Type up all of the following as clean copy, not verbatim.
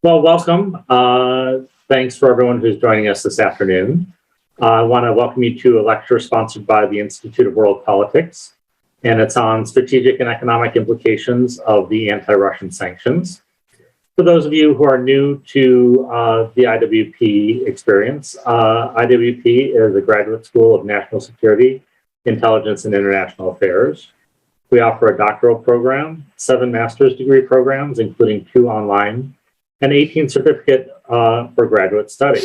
Well, welcome. Thanks for everyone who's joining us this afternoon. I want to welcome you to a lecture sponsored by the Institute of World Politics, and it's on strategic and economic implications of the anti-Russian sanctions. For those of you who are new to the IWP experience, IWP is a graduate school of national security, intelligence, and international affairs. We offer a doctoral program, 7 master's degree programs, including 2 online, and 18 certificate for graduate study.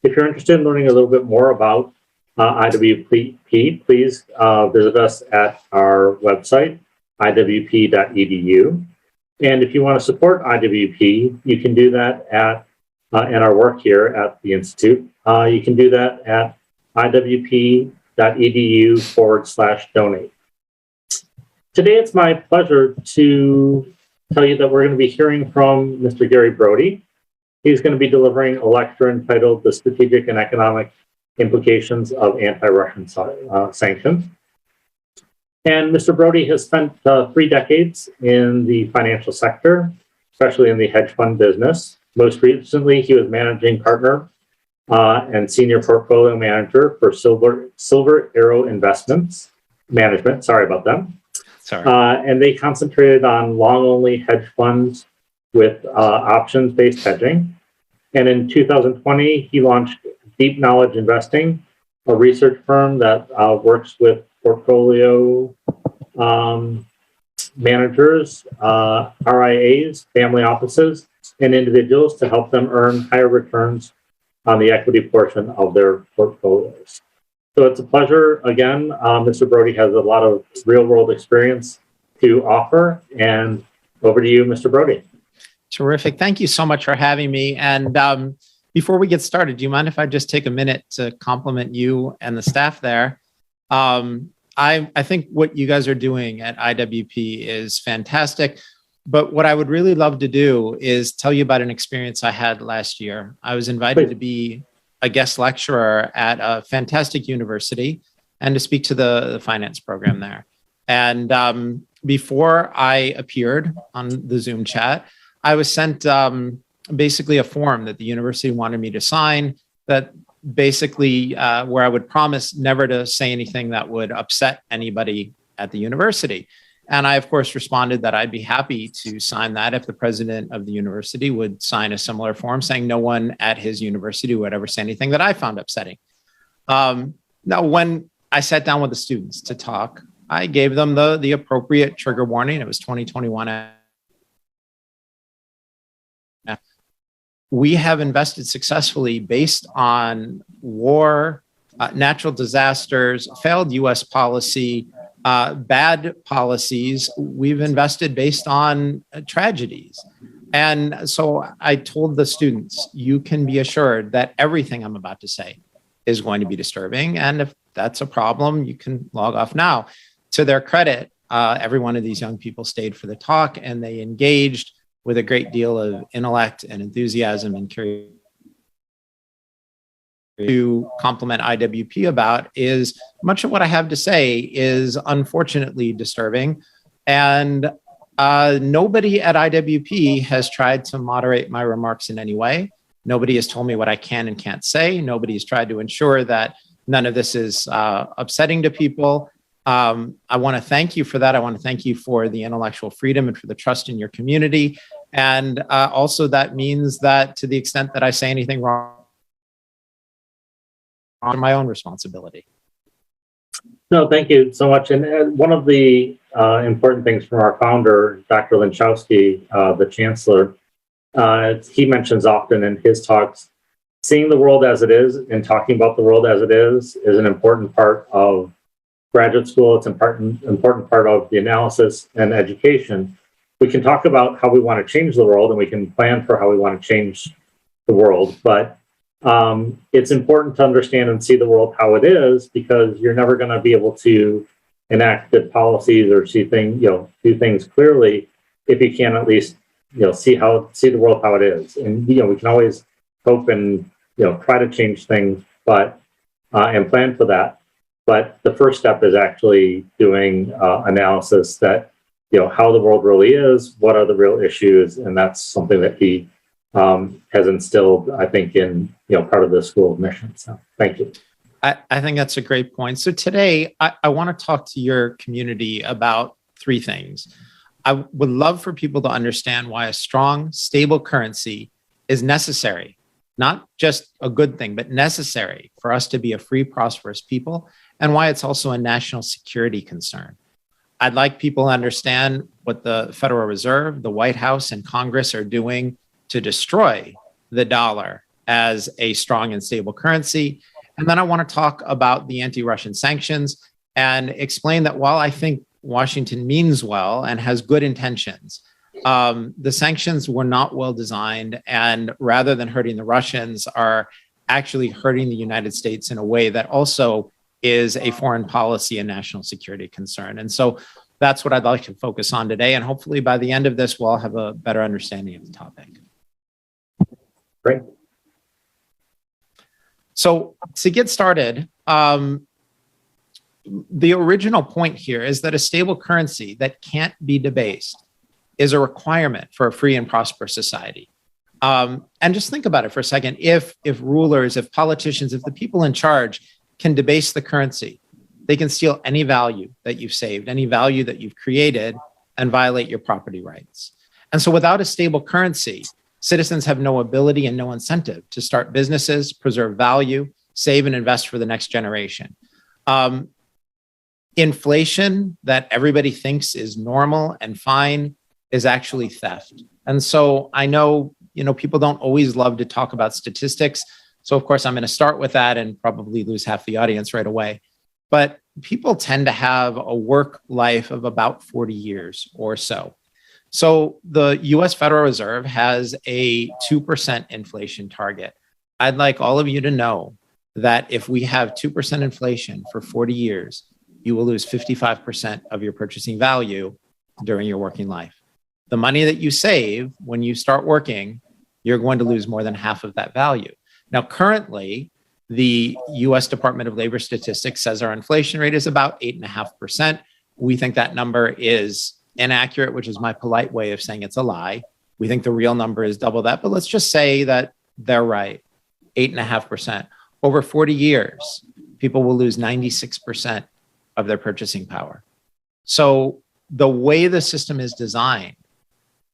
If you're interested in learning a little bit more about IWP, please visit us at our website, iwp.edu. And if you want to support IWP, you can do that at and our work here at the Institute. You can do that at iwp.edu/donate. Today, it's my pleasure to tell you that we're going to be hearing from Mr. Gary Brode. He's going to be delivering a lecture entitled The Strategic and Economic Implications of Anti-Russian Sanctions. And Mr. Brode has spent 3 decades in the financial sector, especially in the hedge fund business. Most recently, he was managing partner and senior portfolio manager for Silver Arrow Investments Management. Sorry about that. And they concentrated on long-only hedge funds with options-based hedging. And in 2020, he launched Deep Knowledge Investing, a research firm that works with portfolio managers, RIAs, family offices, and individuals to help them earn higher returns on the equity portion of their portfolios. So it's a pleasure. Again, Mr. Brode has a lot of real-world experience to offer. And over to you, Mr. Brode. Terrific. Thank you so much for having me. And before we get started, do you mind if I just take a minute to compliment you and the staff there? I think what you guys are doing at IWP is fantastic. But what I would really love to do is tell you about an experience I had last year. I was invited to be a guest lecturer at a fantastic university and to speak to the finance program there. And before I appeared on the Zoom chat, I was sent basically a form that the university wanted me to sign that basically where I would promise never to say anything that would upset anybody at the university. And I, of course, responded that I'd be happy to sign that if the president of the university would sign a similar form saying no one at his university would ever say anything that I found upsetting. Now, when I sat down with the students to talk, I gave them the appropriate trigger warning. It was 2021. We have invested successfully based on war, natural disasters, failed US policy, bad policies. We've invested based on tragedies. And so I told the students, you can be assured that everything I'm about to say is going to be disturbing. And if that's a problem, you can log off now. To their credit, every one of these young people stayed for the talk and they engaged with a great deal of intellect and enthusiasm and curiosity. To compliment IWP about is much of what I have to say is unfortunately disturbing. And nobody at IWP has tried to moderate my remarks in any way. Nobody has told me what I can and can't say. Nobody has tried to ensure that none of this is upsetting to people. I want to thank you for that. I want to thank you for the intellectual freedom and for the trust in your community. And also that means that to the extent that I say anything wrong, on my own responsibility. No, thank you so much. And one of the important things from our founder, Dr. Linchowski, the chancellor, he mentions often in his talks, seeing the world as it is and talking about the world as it is an important part of graduate school. It's an important part of the analysis and education. We can talk about how we want to change the world and we can plan for how we want to change the world, but it's important to understand and see the world how it is, because you're never going to be able to enact good policies or see things clearly if you can at least see the world how it is. And we can always hope and try to change things, but and plan for that. But the first step is actually doing analysis that how the world really is, what are the real issues, and that's something that he has instilled, I think, in part of the School of Mission. So thank you. I think that's a great point. So today, I want to talk to your community about three things. I would love for people to understand why a strong, stable currency is necessary, not just a good thing, but necessary for us to be a free, prosperous people, and why it's also a national security concern. I'd like people to understand what the Federal Reserve, the White House, and Congress are doing to destroy the dollar as a strong and stable currency. And then I want to talk about the anti-Russian sanctions and explain that while I think Washington means well and has good intentions, the sanctions were not well designed, and rather than hurting the Russians, are actually hurting the United States in a way that also is a foreign policy and national security concern. And so that's what I'd like to focus on today. And hopefully by the end of this, we'll all have a better understanding of the topic. Great. So to get started, the original point here is that a stable currency that can't be debased is a requirement for a free and prosperous society. And just think about it for a second. If rulers, if politicians, if the people in charge can debase the currency, they can steal any value that you've saved, any value that you've created, and violate your property rights. And so without a stable currency, citizens have no ability and no incentive to start businesses, preserve value, save and invest for the next generation. Inflation that everybody thinks is normal and fine is actually theft. And so I know, people don't always love to talk about statistics. So of course, I'm going to start with that and probably lose half the audience right away. But people tend to have a work life of about 40 years or so. So the US Federal Reserve has a 2% inflation target. I'd like all of you to know that if we have 2% inflation for 40 years, you will lose 55% of your purchasing value during your working life. The money that you save when you start working, you're going to lose more than half of that value. Now, currently, the US Department of Labor Statistics says our inflation rate is about 8.5%. We think that number is inaccurate, which is my polite way of saying it's a lie. We think the real number is double that, but let's just say that they're right, 8.5%. Over 40 years, people will lose 96% of their purchasing power. So the way the system is designed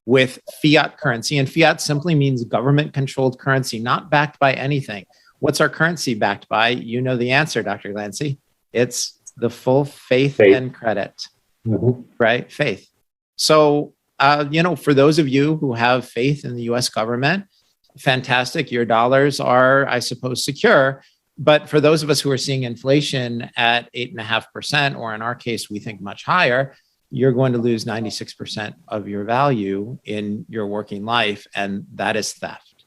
with fiat currency, and fiat simply means government-controlled currency, not backed by anything. What's our currency backed by? You know the answer, Dr. Glancy. It's the full faith. And credit, right? Faith. So, for those of you who have faith in the US government, fantastic. Your dollars are, I suppose, secure. But for those of us who are seeing inflation at 8.5%, or in our case, we think much higher, you're going to lose 96% of your value in your working life, and that is theft.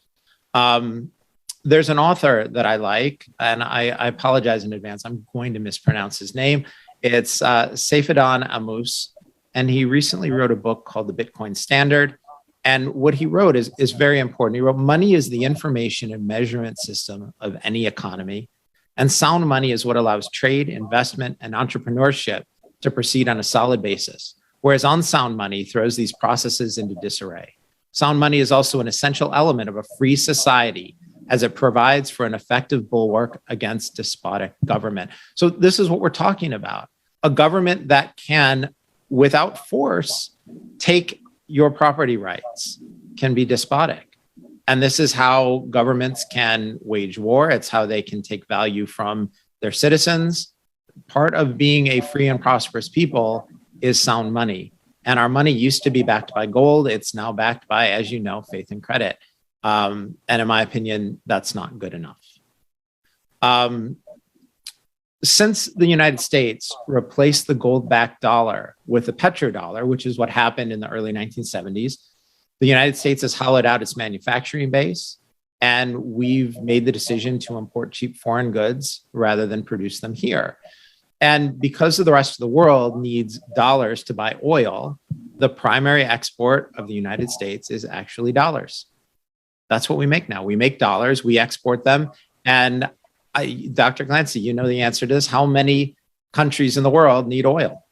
There's an author that I like, and I apologize in advance. I'm going to mispronounce his name. It's Saifedean Ammous, and he recently wrote a book called The Bitcoin Standard. And what he wrote is very important. He wrote, money is the information and measurement system of any economy, and sound money is what allows trade, investment, and entrepreneurship to proceed on a solid basis, whereas unsound money throws these processes into disarray. Sound money is also an essential element of a free society, as it provides for an effective bulwark against despotic government. So this is what we're talking about. A government that can, without force, take your property rights can be despotic. And this is how governments can wage war. It's how they can take value from their citizens. Part of being a free and prosperous people is sound money. And our money used to be backed by gold. It's now backed by, as you know, faith and credit. And in my opinion, that's not good enough. Since the United States replaced the gold-backed dollar with the petrodollar, which is what happened in the early 1970s, the United States has hollowed out its manufacturing base, and we've made the decision to import cheap foreign goods rather than produce them here. And because the rest of the world needs dollars to buy oil, the primary export of the United States is actually dollars. That's what we make now. We make dollars, we export them. And Dr. Glancy, you know the answer to this. How many countries in the world need oil?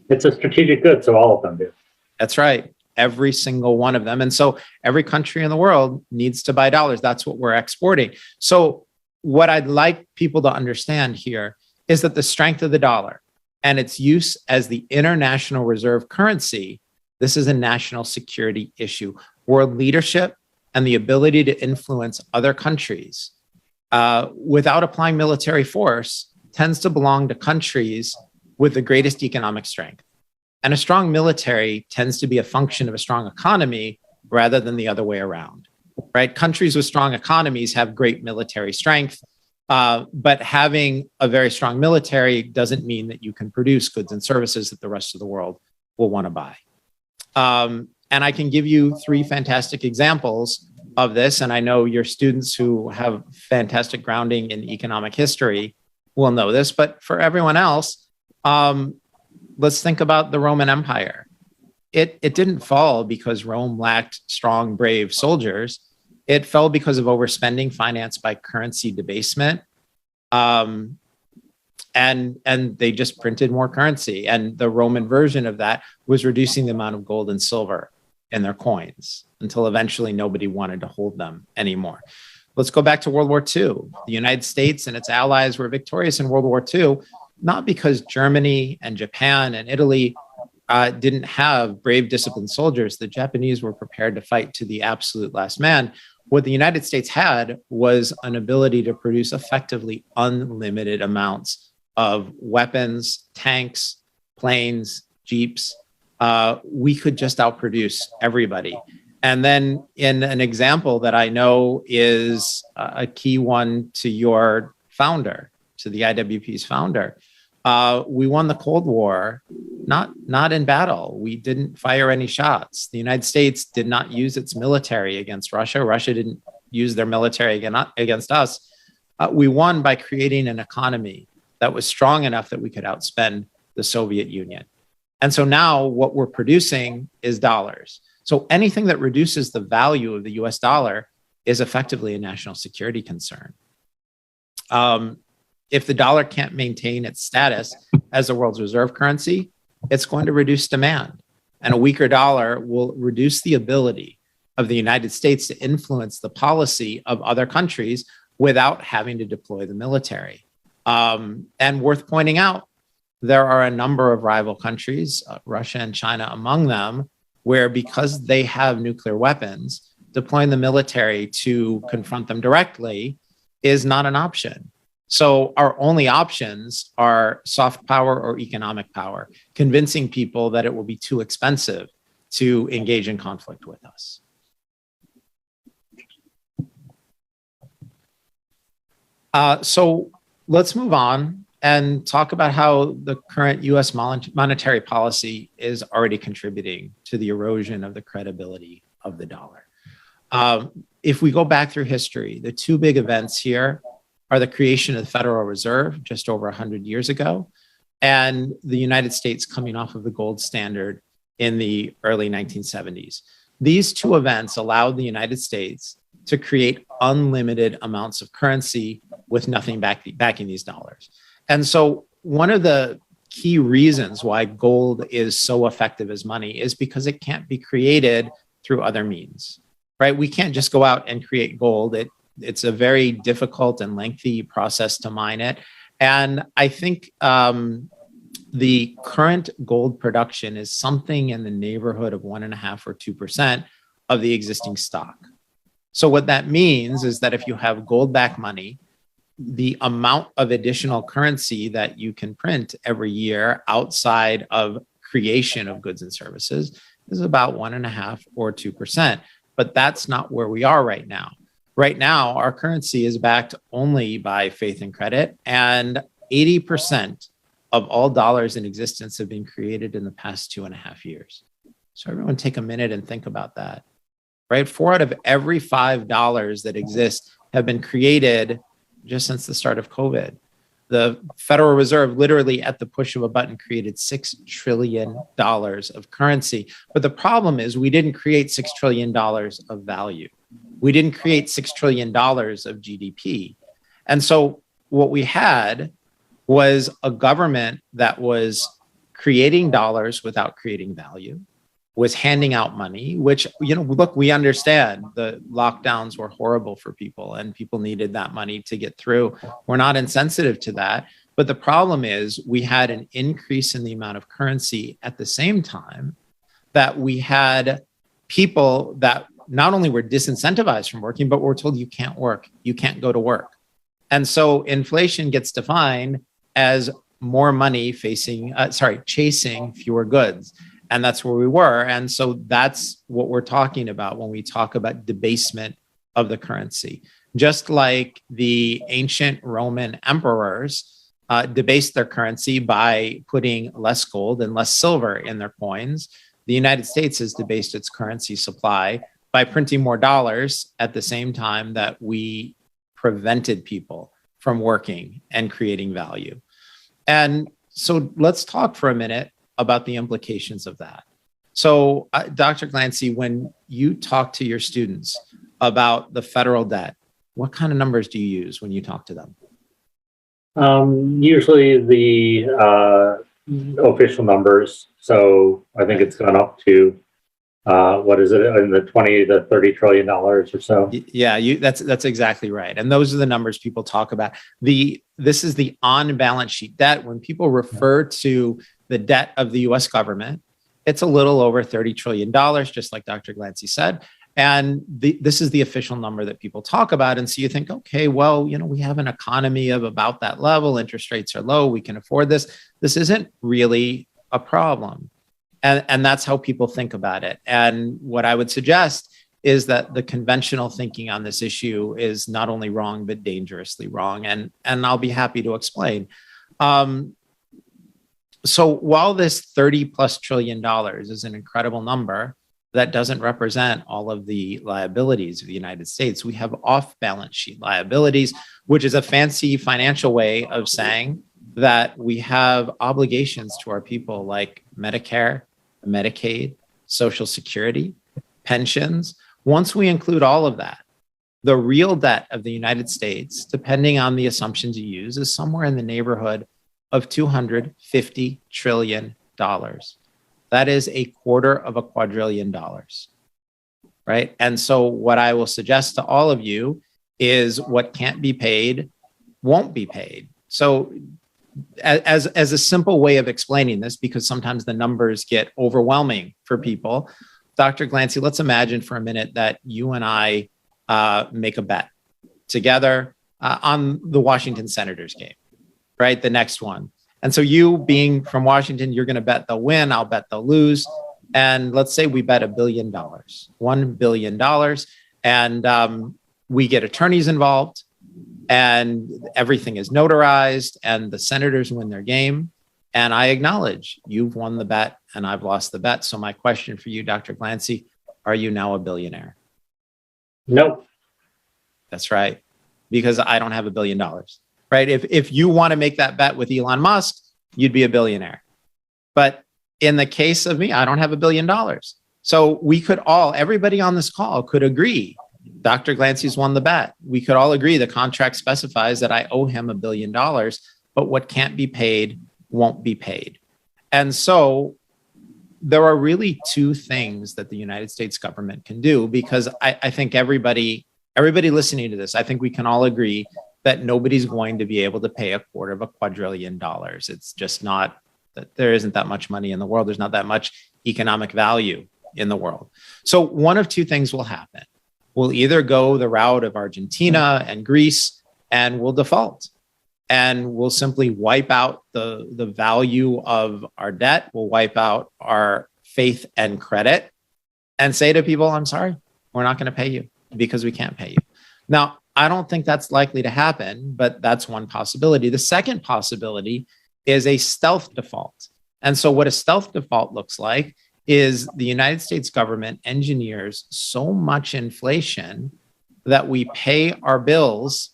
It's a strategic good, so all of them do. That's right. every single one of them. And so every country in the world needs to buy dollars. That's what we're exporting. So what I'd like people to understand here is that the strength of the dollar and its use as the international reserve currency, this is a national security issue. World leadership and the ability to influence other countries without applying military force tends to belong to countries with the greatest economic strength. And a strong military tends to be a function of a strong economy rather than the other way around, right? Countries with strong economies have great military strength, but having a very strong military doesn't mean that you can produce goods and services that the rest of the world will want to buy. And I can give you three fantastic examples of this. And I know your students who have fantastic grounding in economic history will know this, but for everyone else, let's think about the Roman Empire. It didn't fall because Rome lacked strong, brave soldiers. It fell because of overspending financed by currency debasement. And they just printed more currency. And the Roman version of that was reducing the amount of gold and silver in their coins until eventually nobody wanted to hold them anymore. Let's go back to World War II. The United States and its allies were victorious in World War II, not because Germany and Japan and Italy didn't have brave, disciplined soldiers. The Japanese were prepared to fight to the absolute last man. What the United States had was an ability to produce effectively unlimited amounts of weapons, tanks, planes, jeeps. We could just outproduce everybody. And then in an example that I know is a key one to your founder, to the IWP's founder, we won the Cold War, not in battle. We didn't fire any shots. The United States did not use its military against Russia. Russia didn't use their military against us. We won by creating an economy that was strong enough that we could outspend the Soviet Union. And so now what we're producing is dollars. So anything that reduces the value of the US dollar is effectively a national security concern. If the dollar can't maintain its status as the world's reserve currency, it's going to reduce demand. And a weaker dollar will reduce the ability of the United States to influence the policy of other countries without having to deploy the military. And worth pointing out, there are a number of rival countries, Russia and China among them, where because they have nuclear weapons, deploying the military to confront them directly is not an option. So our only options are soft power or economic power, convincing people that it will be too expensive to engage in conflict with us. So let's move on and talk about how the current US monetary policy is already contributing to the erosion of the credibility of the dollar. If we go back through history, the two big events here are the creation of the Federal Reserve just over 100 years ago, and the United States coming off of the gold standard in the early 1970s. These two events allowed the United States to create unlimited amounts of currency with nothing backing these dollars. And so one of the key reasons why gold is so effective as money is because it can't be created through other means, right? We can't just go out and create gold. It's a very difficult and lengthy process to mine it. And I think the current gold production is something in the neighborhood of 1.5 or 2% of the existing stock. So what that means is that if you have gold-backed money, the amount of additional currency that you can print every year outside of creation of goods and services is about 1.5 or 2%. But that's not where we are right now. Right now, our currency is backed only by faith and credit, and 80% of all dollars in existence have been created in the past 2.5 years. So everyone take a minute and think about that, right? 4 out of every $5 that exist have been created just since the start of COVID. The Federal Reserve literally at the push of a button created $6 trillion of currency. But the problem is we didn't create $6 trillion of value. We didn't create $6 trillion of GDP. And so what we had was a government that was creating dollars without creating value. was handing out money, which, look, we understand the lockdowns were horrible for people and people needed that money to get through. We're not insensitive to that. But the problem is we had an increase in the amount of currency at the same time that we had people that not only were disincentivized from working, but were told you can't work, you can't go to work. And so inflation gets defined as more money chasing fewer goods. And that's where we were. And so that's what we're talking about when we talk about debasement of the currency. Just like the ancient Roman emperors debased their currency by putting less gold and less silver in their coins, the United States has debased its currency supply by printing more dollars at the same time that we prevented people from working and creating value. And so let's talk for a minute about the implications of that. So, Dr. Glancy, when you talk to your students about the federal debt, what kind of numbers do you use when you talk to them? Usually the official numbers. So I think it's gone up to what is it, in the 20 to 30 trillion dollars or so? Yeah, that's exactly right. And those are the numbers people talk about. This is the on-balance sheet debt. When people refer to the debt of the US government, it's a little over $30 trillion, just like Dr. Glancy said. And this is the official number that people talk about. And so you think, okay, well, we have an economy of about that level. Interest rates are low. We can afford this. This isn't really a problem. And that's how people think about it. And what I would suggest is that the conventional thinking on this issue is not only wrong, but dangerously wrong. And I'll be happy to explain. So while this $30+ trillion is an incredible number, that doesn't represent all of the liabilities of the United States. We have off-balance sheet liabilities, which is a fancy financial way of saying that we have obligations to our people like Medicare, Medicaid, Social Security, pensions. Once we include all of that, the real debt of the United States, depending on the assumptions you use, is somewhere in the neighborhood of $250 trillion. That is $250 billion, right? And so what I will suggest to all of you is what can't be paid won't be paid. So as a simple way of explaining this, because sometimes the numbers get overwhelming for people, Dr. Glancy, let's imagine for a minute that you and I make a bet together on the Washington Senators game, right? The next one. And so you being from Washington, you're going to bet they'll win. I'll bet they'll lose. And let's say we bet $1 billion, $1 billion. And we get attorneys involved and everything is notarized and the senators win their game. And I acknowledge you've won the bet and I've lost the bet. So my question for you, Dr. Glancy, are you now a billionaire? Nope. That's right. Because I don't have $1 billion. Right? If you want to make that bet with Elon Musk, you'd be a billionaire. But in the case of me, I don't have $1 billion. So we could everybody on this call could agree, Dr. Glancy's won the bet. We could all agree the contract specifies that I owe him $1 billion, but what can't be paid won't be paid. And so there are really two things that the United States government can do, because I think everybody listening to this, I think we can all agree that nobody's going to be able to pay $250 billion. It's just not, that there isn't that much money in the world. There's not that much economic value in the world. So one of two things will happen. We'll either go the route of Argentina and Greece and we'll default. And we'll simply wipe out the value of our debt. We'll wipe out our faith and credit and say to people, I'm sorry, we're not going to pay you because we can't pay you. Now, I don't think that's likely to happen, but that's one possibility. The second possibility is a stealth default. And so what a stealth default looks like is the United States government engineers so much inflation that we pay our bills,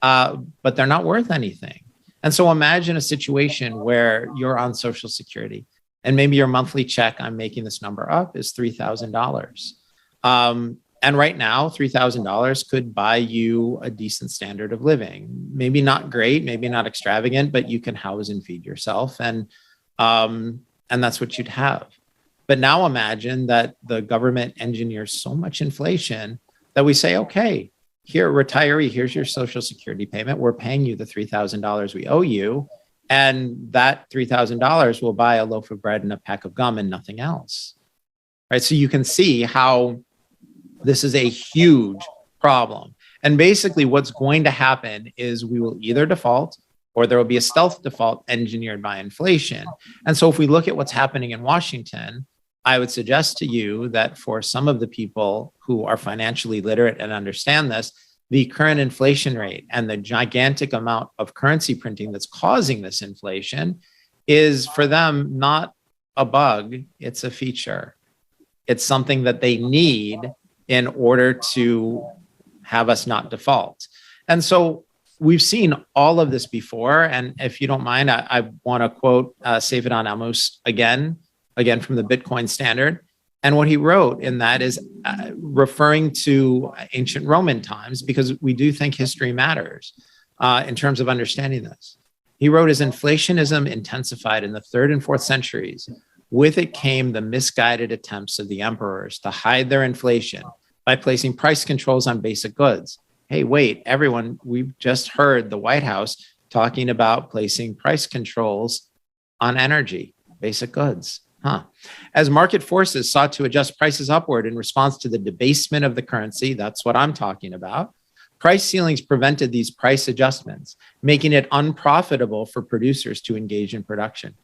but they're not worth anything. And so imagine a situation where you're on Social Security and maybe your monthly check, I'm making this number up, is $3,000. And right now, $3,000 could buy you a decent standard of living. Maybe not great, maybe not extravagant, but you can house and feed yourself. And that's what you'd have. But now imagine that the government engineers so much inflation that we say, okay, here, retiree, here's your Social Security payment. We're paying you the $3,000 we owe you. And that $3,000 will buy a loaf of bread and a pack of gum and nothing else. Right? So you can see how this is a huge problem. And basically what's going to happen is we will either default or there will be a stealth default engineered by inflation. And so if we look at what's happening in Washington, I would suggest to you that for some of the people who are financially literate and understand this, the current inflation rate and the gigantic amount of currency printing that's causing this inflation is for them not a bug, it's a feature. It's something that they need in order to have us not default. And so we've seen all of this before. And if you don't mind, I want to quote Seyfedon Amos again from the Bitcoin Standard. And what he wrote in that is referring to ancient Roman times, because we do think history matters in terms of understanding this. He wrote, as inflationism intensified in the 3rd and 4th centuries, with it came the misguided attempts of the emperors to hide their inflation by placing price controls on basic goods. Hey, wait, everyone, we've just heard the White House talking about placing price controls on energy, basic goods. As market forces sought to adjust prices upward in response to the debasement of the currency, that's what I'm talking about, price ceilings prevented these price adjustments, making it unprofitable for producers to engage in production.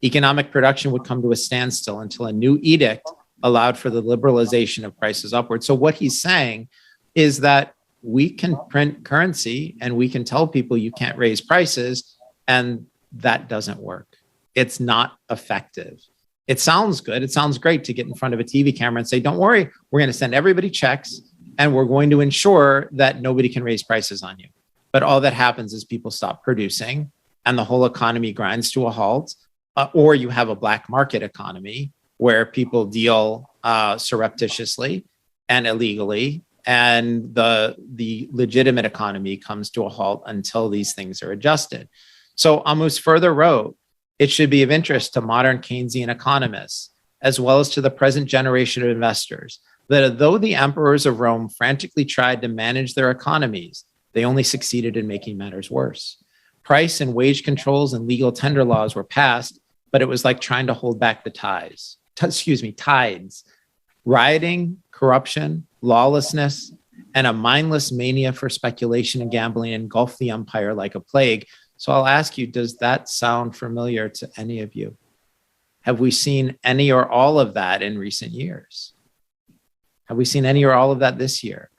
Economic production would come to a standstill until a new edict allowed for the liberalization of prices upward. So what he's saying is that we can print currency and we can tell people you can't raise prices, and that doesn't work. It's not effective. It sounds good. It sounds great to get in front of a TV camera and say, don't worry, we're going to send everybody checks and we're going to ensure that nobody can raise prices on you. But all that happens is people stop producing and the whole economy grinds to a halt, or you have a black market economy where people deal surreptitiously and illegally, and the legitimate economy comes to a halt until these things are adjusted. So Amos further wrote, it should be of interest to modern Keynesian economists, as well as to the present generation of investors, that though the emperors of Rome frantically tried to manage their economies, they only succeeded in making matters worse. Price and wage controls and legal tender laws were passed, but it was like trying to hold back the tides. Rioting, corruption, lawlessness, and a mindless mania for speculation and gambling engulfed the empire like a plague. So I'll ask you, does that sound familiar to any of you? Have we seen any or all of that in recent years? Have we seen any or all of that this year?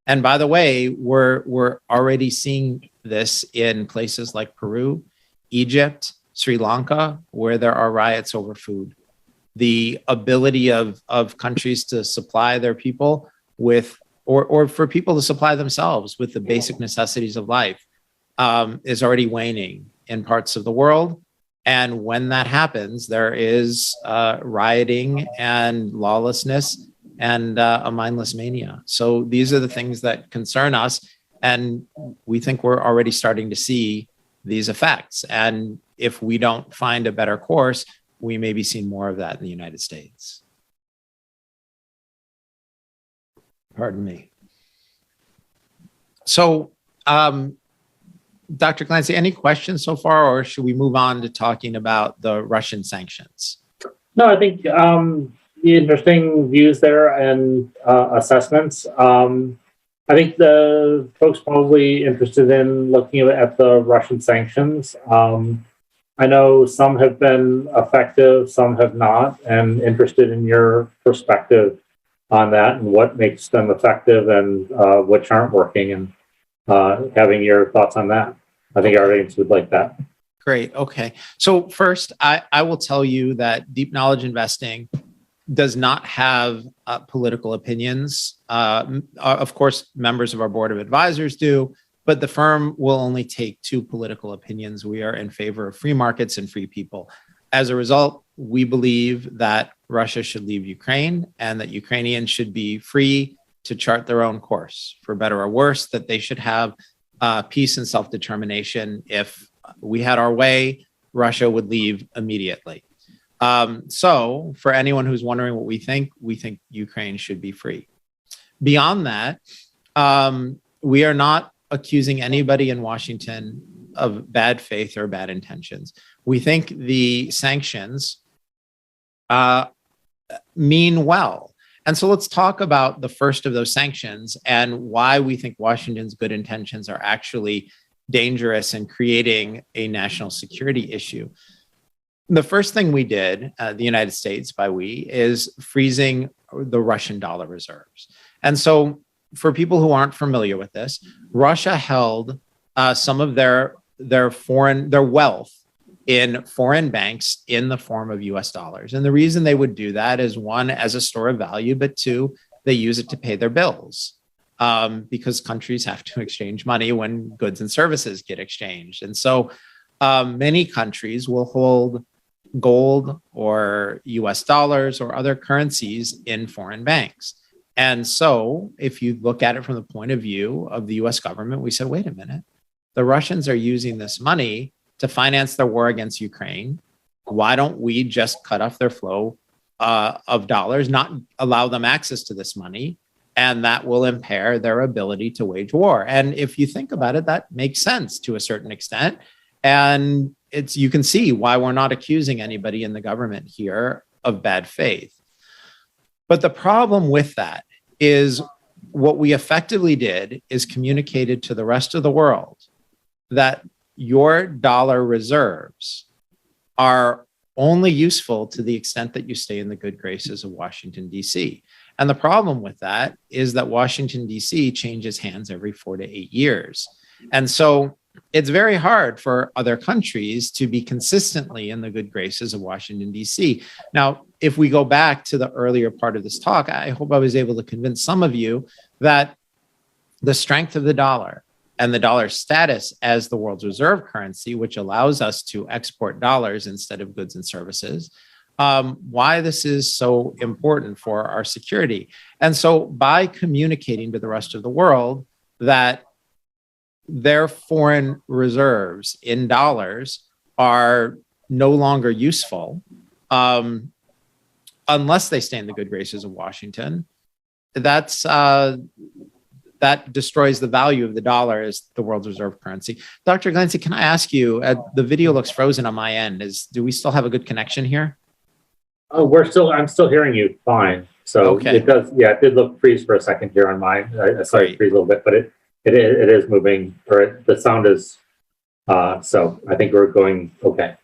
And by the way, we're already seeing this in places like Peru, Egypt, Sri Lanka, where there are riots over food. The ability of countries to supply their people with, or for people to supply themselves with the basic necessities of life is already waning in parts of the world. And when that happens, there is rioting and lawlessness and a mindless mania. So these are the things that concern us. And we think we're already starting to see these effects. And if we don't find a better course, we may be seeing more of that in the United States. Pardon me. So, Dr. Clancy, any questions so far, or should we move on to talking about the Russian sanctions? No, I think interesting views there and assessments. I think the folks probably interested in looking at the Russian sanctions. I know some have been effective, some have not, and interested in your perspective on that and what makes them effective and which aren't working, and having your thoughts on that. I think our audience would like that. Great. Okay. So first, I will tell you that deep knowledge investing does not have political opinions. Of course, members of our board of advisors do, but the firm will only take two political opinions. We are in favor of free markets and free people. As a result, we believe that Russia should leave Ukraine and that Ukrainians should be free to chart their own course, for better or worse, that they should have peace and self-determination. If we had our way, Russia would leave immediately. So for anyone who's wondering what we think Ukraine should be free. Beyond that, we are not accusing anybody in Washington of bad faith or bad intentions. We think the sanctions mean well. And so let's talk about the first of those sanctions and why we think Washington's good intentions are actually dangerous and creating a national security issue. The first thing we did, the United States by we, is freezing the Russian dollar reserves. And so for people who aren't familiar with this, Russia held some of their wealth in foreign banks in the form of US dollars. And the reason they would do that is, one, as a store of value, but two, they use it to pay their bills, because countries have to exchange money when goods and services get exchanged. And so many countries will hold gold or US dollars or other currencies in foreign banks. And so if you look at it from the point of view of the US government, we said, wait a minute, the Russians are using this money to finance their war against Ukraine. Why don't we just cut off their flow of dollars, not allow them access to this money, and that will impair their ability to wage war? And if you think about it, that makes sense to a certain extent. And you can see why we're not accusing anybody in the government here of bad faith. But the problem with that is what we effectively did is communicated to the rest of the world that your dollar reserves are only useful to the extent that you stay in the good graces of Washington, D.C. And the problem with that is that Washington, D.C. changes hands every 4 to 8 years. And so it's very hard for other countries to be consistently in the good graces of Washington, D.C. Now, if we go back to the earlier part of this talk, I hope I was able to convince some of you that the strength of the dollar and the dollar's status as the world's reserve currency, which allows us to export dollars instead of goods and services, why this is so important for our security. And so by communicating to the rest of the world that their foreign reserves in dollars are no longer useful unless they stay in the good graces of Washington, that destroys the value of the dollar as the world's reserve currency. Dr. Glancy, can I ask you, the video looks frozen on my end. Do we still have a good connection here? Oh, I'm still hearing you fine. So okay. It did look freeze for a second here on mine. I saw it freeze a little bit, but it is moving, or the sound is, so I think we're going okay.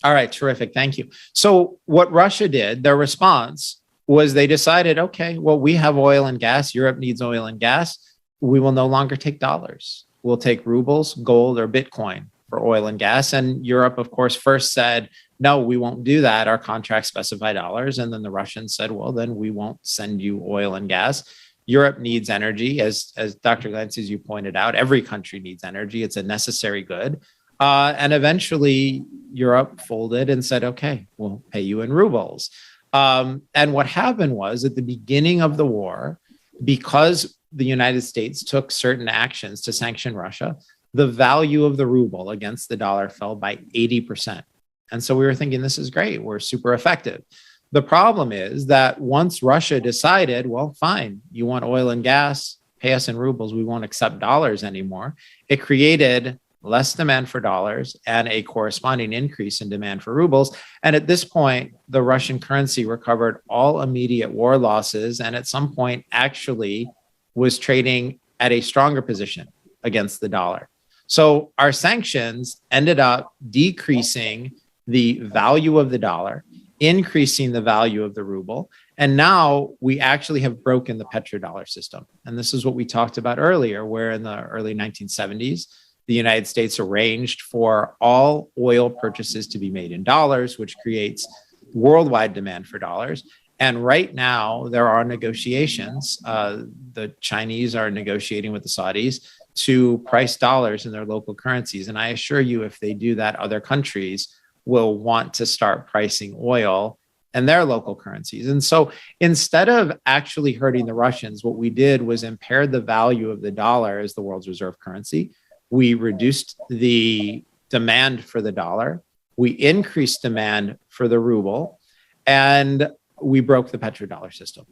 All right, terrific, thank you. So what Russia did, their response was they decided, okay, well, we have oil and gas, Europe needs oil and gas, we will no longer take dollars. We'll take rubles, gold, or Bitcoin for oil and gas. And Europe, of course, first said, no, we won't do that. Our contracts specify dollars. And then the Russians said, well, then we won't send you oil and gas. Europe needs energy. As Dr. Glancy, as you pointed out, every country needs energy. It's a necessary good. And eventually Europe folded and said, okay, we'll pay you in rubles. And what happened was at the beginning of the war, because the United States took certain actions to sanction Russia, the value of the ruble against the dollar fell by 80%. And so we were thinking, this is great. We're super effective. The problem is that once Russia decided, well, fine, you want oil and gas, pay us in rubles, we won't accept dollars anymore, it created less demand for dollars and a corresponding increase in demand for rubles. And at this point, the Russian currency recovered all immediate war losses, and at some point actually was trading at a stronger position against the dollar. So our sanctions ended up decreasing the value of the dollar, increasing the value of the ruble. And now we actually have broken the petrodollar system. And this is what we talked about earlier, where in the early 1970s, the United States arranged for all oil purchases to be made in dollars, which creates worldwide demand for dollars. And right now, there are negotiations. The Chinese are negotiating with the Saudis to price dollars in their local currencies. And I assure you, if they do that, other countries will want to start pricing oil and their local currencies. And so instead of actually hurting the Russians, what we did was impair the value of the dollar as the world's reserve currency. We reduced the demand for the dollar. We increased demand for the ruble. and we broke the petrodollar system.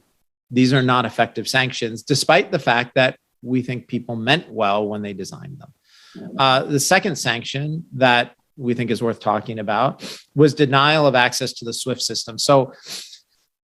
These are not effective sanctions, despite the fact that we think people meant well when they designed them. The second sanction that we think is worth talking about was denial of access to the SWIFT system. So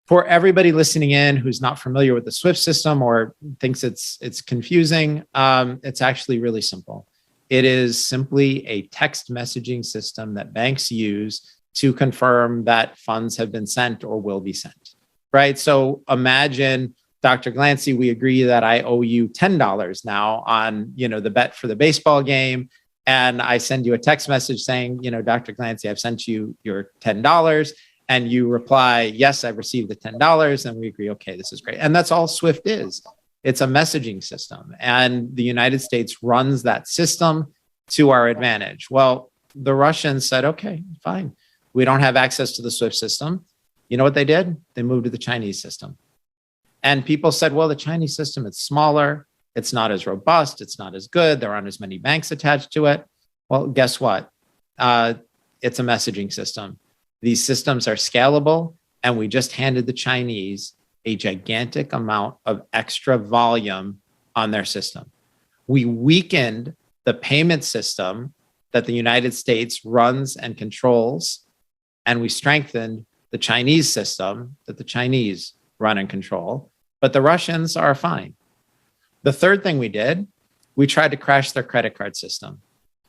for everybody listening in who's not familiar with the SWIFT system or thinks it's confusing, it's actually really simple. It is simply a text messaging system that banks use to confirm that funds have been sent or will be sent, right? So imagine, Dr. Glancy, we agree that I owe you $10 now on, the bet for the baseball game. And I send you a text message saying, Dr. Glancy, I've sent you your $10. And you reply, yes, I've received the $10. And we agree, okay, this is great. And that's all SWIFT is. It's a messaging system. And the United States runs that system to our advantage. Well, the Russians said, okay, fine. We don't have access to the SWIFT system. You know what they did? They moved to the Chinese system. And people said, well, the Chinese system, it's smaller. It's not as robust. It's not as good. There aren't as many banks attached to it. Well, guess what? It's a messaging system. These systems are scalable, and we just handed the Chinese a gigantic amount of extra volume on their system. We weakened the payment system that the United States runs and controls, and we strengthened the Chinese system that the Chinese run and control, but the Russians are fine. The third thing we did, we tried to crash their credit card system.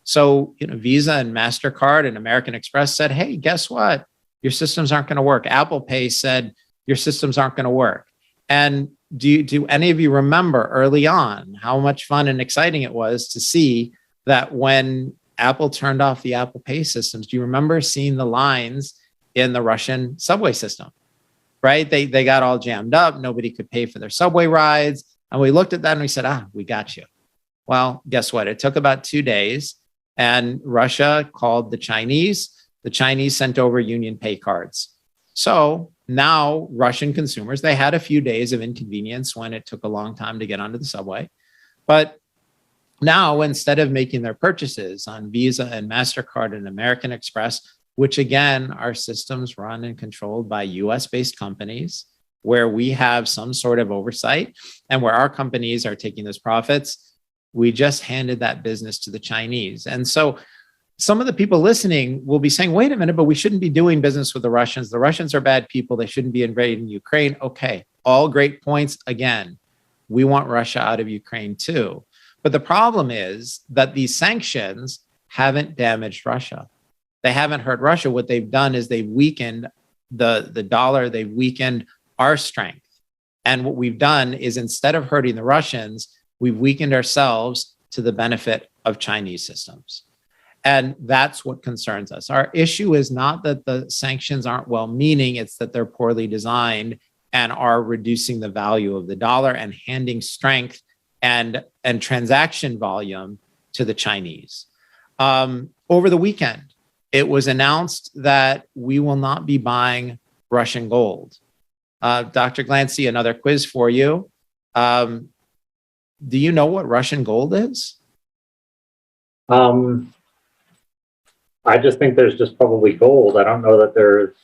So, Visa and MasterCard and American Express said, hey, guess what? Your systems aren't going to work. Apple Pay said your systems aren't going to work. And do any of you remember early on how much fun and exciting it was to see that when Apple turned off the Apple Pay systems? Do you remember seeing the lines in the Russian subway system, right? They got all jammed up. Nobody could pay for their subway rides. And we looked at that and we said, we got you. Well, guess what? It took about 2 days. And Russia called the Chinese. The Chinese sent over Union Pay cards. So now Russian consumers, they had a few days of inconvenience when it took a long time to get onto the subway. But now, instead of making their purchases on Visa and MasterCard and American Express, which again, are systems run and controlled by US-based companies, where we have some sort of oversight and where our companies are taking those profits, we just handed that business to the Chinese. And so some of the people listening will be saying, wait a minute, but we shouldn't be doing business with the Russians. The Russians are bad people. They shouldn't be invading Ukraine. Okay, all great points. Again, we want Russia out of Ukraine too. But the problem is that these sanctions haven't damaged Russia. They haven't hurt Russia. What they've done is they've weakened the dollar. They've weakened our strength. And what we've done is, instead of hurting the Russians, we've weakened ourselves to the benefit of Chinese systems. And that's what concerns us. Our issue is not that the sanctions aren't well-meaning, it's that they're poorly designed and are reducing the value of the dollar and handing strength and transaction volume to the Chinese. Over the weekend, it was announced that we will not be buying Russian gold. Dr. Glancy, another quiz for you. Do you know what Russian gold is? I just think there's just probably gold. I don't know that there's,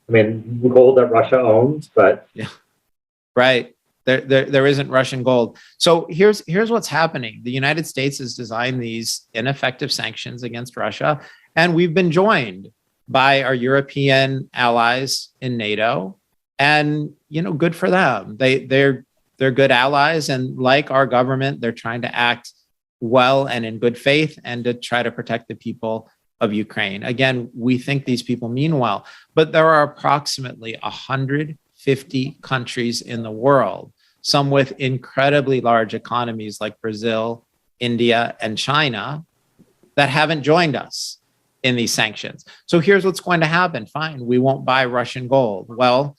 gold that Russia owns, but yeah, right. There isn't Russian gold. So here's what's happening. The United States has designed these ineffective sanctions against Russia, and we've been joined by our European allies in NATO. And good for them. They're good allies, and like our government, they're trying to act well and in good faith and to try to protect the people of Ukraine. Again, we think these people mean well, but there are approximately 150 countries in the world, some with incredibly large economies like Brazil, India, and China, that haven't joined us in these sanctions. So here's what's going to happen. Fine, we won't buy Russian gold. Well,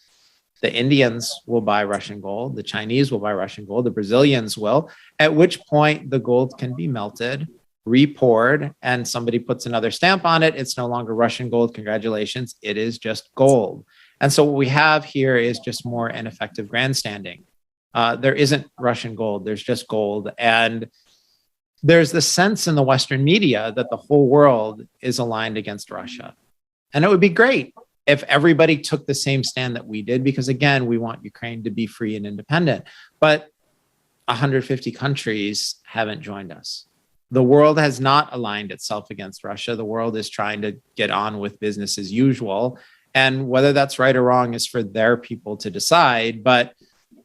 the Indians will buy Russian gold, the Chinese will buy Russian gold, the Brazilians will, at which point the gold can be melted, repoured, and somebody puts another stamp on it. It's no longer Russian gold. Congratulations. It is just gold. And so what we have here is just more ineffective grandstanding. There isn't Russian gold. There's just gold. And there's the sense in the Western media that the whole world is aligned against Russia. And it would be great if everybody took the same stand that we did, because again, we want Ukraine to be free and independent, but 150 countries haven't joined us. The world has not aligned itself against Russia. The world is trying to get on with business as usual. And whether that's right or wrong is for their people to decide. But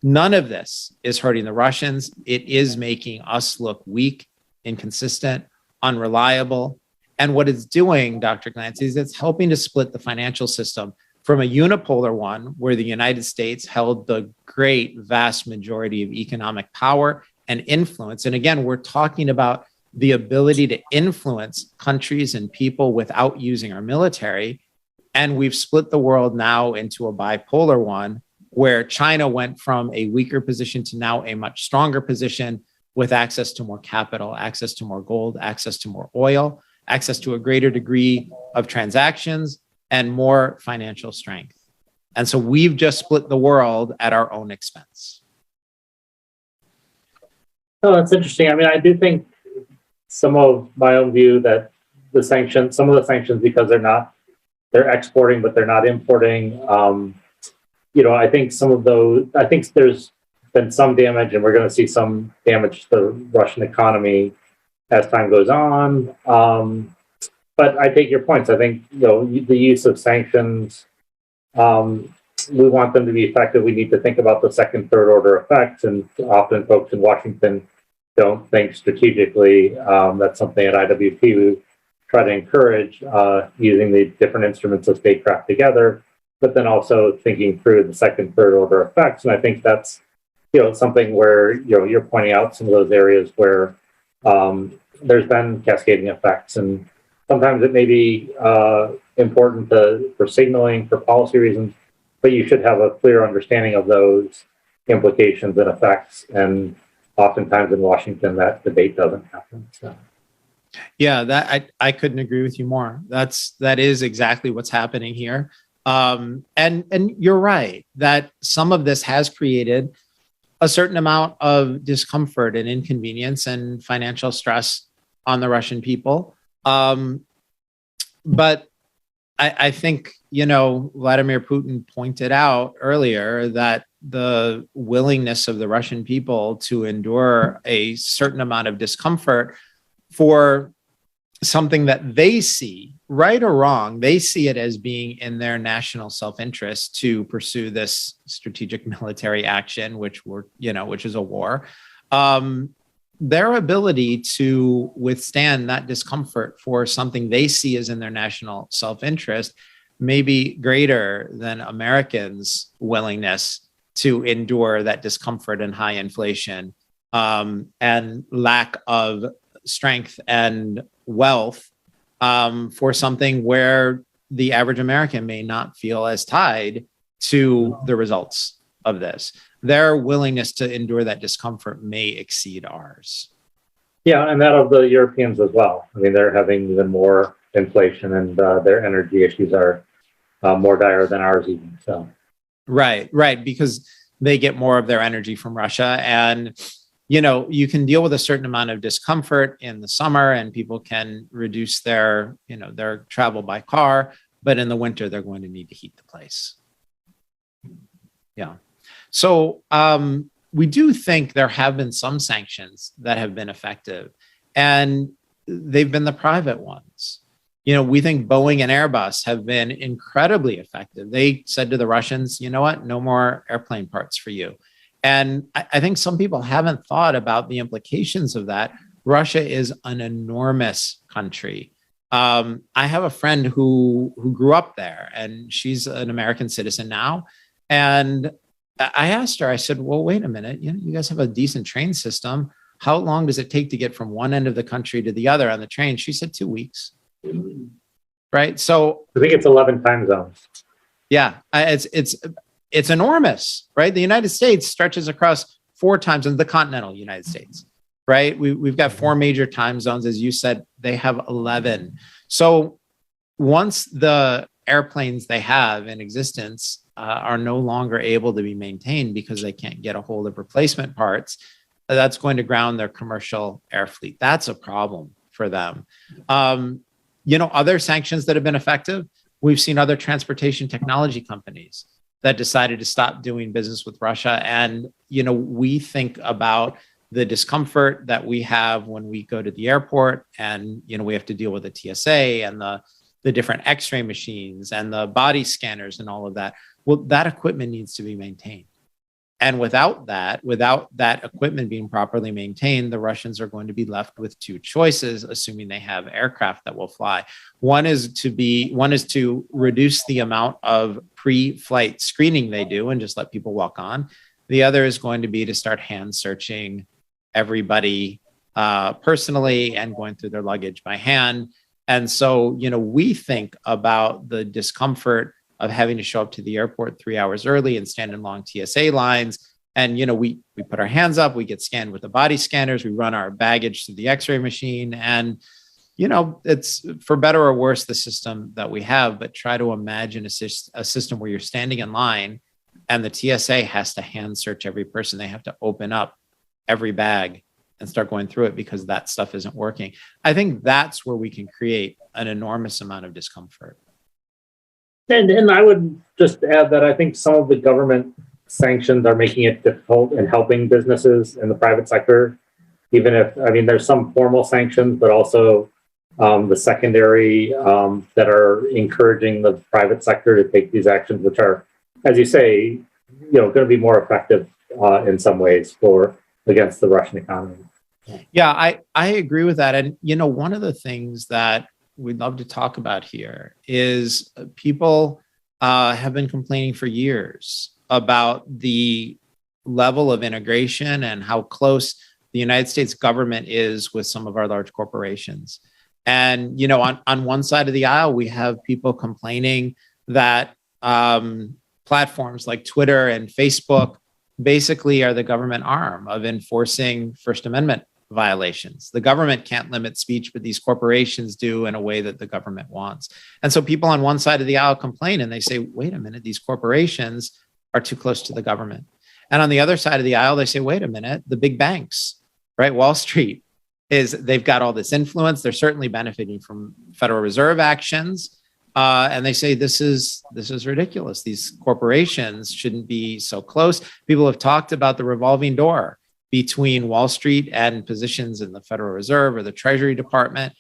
none of this is hurting the Russians. It is making us look weak, inconsistent, unreliable. And what it's doing, Dr. Glancy, is it's helping to split the financial system from a unipolar one where the United States held the great vast majority of economic power and influence. And again, we're talking about the ability to influence countries and people without using our military. And we've split the world now into a bipolar one where China went from a weaker position to now a much stronger position with access to more capital, access to more gold, access to more oil, access to a greater degree of transactions and more financial strength. And so we've just split the world at our own expense. Oh, that's interesting. I mean, I do think some of my own view that some of the sanctions, because they're exporting, but they're not importing. I think I think there's been some damage, and we're going to see some damage to the Russian economy as time goes on. But I take your points. I think the use of sanctions, we want them to be effective. We need to think about the second, third order effects, and often folks in Washington don't think strategically. That's something at IWP we try to encourage, using the different instruments of statecraft together, but then also thinking through the second, third order effects. And I think that's something where you're pointing out some of those areas where there's been cascading effects, and sometimes it may be important for signaling, for policy reasons, but you should have a clear understanding of those implications and effects. And oftentimes in Washington, that debate doesn't happen. So. Yeah, that I couldn't agree with you more. That is exactly what's happening here. And you're right that some of this has created a certain amount of discomfort and inconvenience and financial stress on the Russian people. But I think, Vladimir Putin pointed out earlier that the willingness of the Russian people to endure a certain amount of discomfort for something that they see, right or wrong, they see it as being in their national self-interest to pursue this strategic military action, which is a war. Their ability to withstand that discomfort for something they see as in their national self-interest may be greater than Americans' willingness to endure that discomfort and high inflation and lack of strength and wealth for something where the average American may not feel as tied to the results of this. Their willingness to endure that discomfort may exceed ours. Yeah, and that of the Europeans as well. I mean, they're having even more inflation, and their energy issues are more dire than ours even. So, right, because they get more of their energy from Russia, and you can deal with a certain amount of discomfort in the summer, and people can reduce their travel by car, but in the winter they're going to need to heat the place. Yeah. So we do think there have been some sanctions that have been effective, and they've been the private ones. We think Boeing and Airbus have been incredibly effective. They said to the Russians, you know what, no more airplane parts for you. And I think some people haven't thought about the implications of that. Russia is an enormous country. I have a friend who grew up there, and she's an American citizen now. And I asked her, I said, well, wait a minute, you guys have a decent train system. How long does it take to get from one end of the country to the other on the train? She said 2 weeks. Right. So I think it's 11 time zones. Yeah, it's enormous, right? The United States stretches across 4 time zones, the continental United States, right? We've got 4 major time zones. As you said, they have 11. So once the airplanes they have in existence are no longer able to be maintained because they can't get a hold of replacement parts, that's going to ground their commercial air fleet. That's a problem for them. Other sanctions that have been effective, We've seen other transportation technology companies that decided to stop doing business with Russia. And, we think about the discomfort that we have when we go to the airport and, we have to deal with the TSA and the different x-ray machines and the body scanners and all of that. Well, that equipment needs to be maintained. And without that equipment being properly maintained, the Russians are going to be left with two choices, assuming they have aircraft that will fly. One is to reduce the amount of pre-flight screening they do and just let people walk on. The other is going to be to start hand searching everybody personally and going through their luggage by hand. And so, we think about the discomfort of having to show up to the airport 3 hours early and stand in long TSA lines. And, we put our hands up, we get scanned with the body scanners, we run our baggage through the x-ray machine. And, it's for better or worse, the system that we have, but try to imagine a system where you're standing in line and the TSA has to hand search every person. They have to open up every bag and start going through it because that stuff isn't working. I think that's where we can create an enormous amount of discomfort. And I would just add that I think some of the government sanctions are making it difficult in helping businesses in the private sector, even if, there's some formal sanctions, but also the secondary that are encouraging the private sector to take these actions, which are, as you say, going to be more effective in some ways against the Russian economy. Yeah, I agree with that. And, one of the things that we'd love to talk about here is people have been complaining for years about the level of integration and how close the United States government is with some of our large corporations. And, on one side of the aisle, we have people complaining that platforms like Twitter and Facebook basically are the government arm of enforcing First Amendment violations. The government can't limit speech, but these corporations do in a way that the government wants. And so people on one side of the aisle complain and they say, wait a minute, these corporations are too close to the government. And on the other side of the aisle, they say, wait a minute, the big banks, right? Wall Street they've got all this influence. They're certainly benefiting from Federal Reserve actions. And they say, this is ridiculous. These corporations shouldn't be so close. People have talked about the revolving door between Wall Street and positions in the Federal Reserve or the Treasury Department.